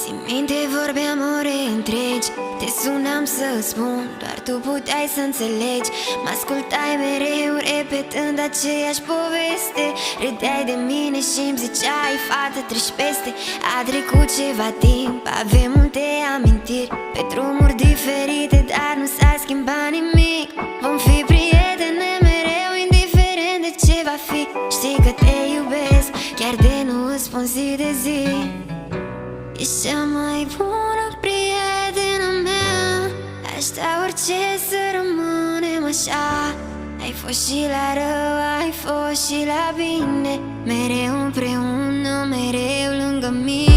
Țin minte, vorbeam ore întregi, te sunam să spun, doar tu puteai să înțelegi. Mă ascultai mereu, repetând aceeași poveste. Râdeai de mine și-mi ziceai, fată, treci peste. A trecut ceva timp, avem multe amintiri, pe drumuri diferite, dar nu s-a schimbat nimic. Vom fi prietene mereu, indiferent de ce va fi. Știi că te iubesc, chiar de nu îți spun zi de zi. Ești cea mai bună prietenă mea, aș da orice să rămânem așa. Ai fost și la rău, ai fost și la bine, mereu împreună, mereu lângă mine.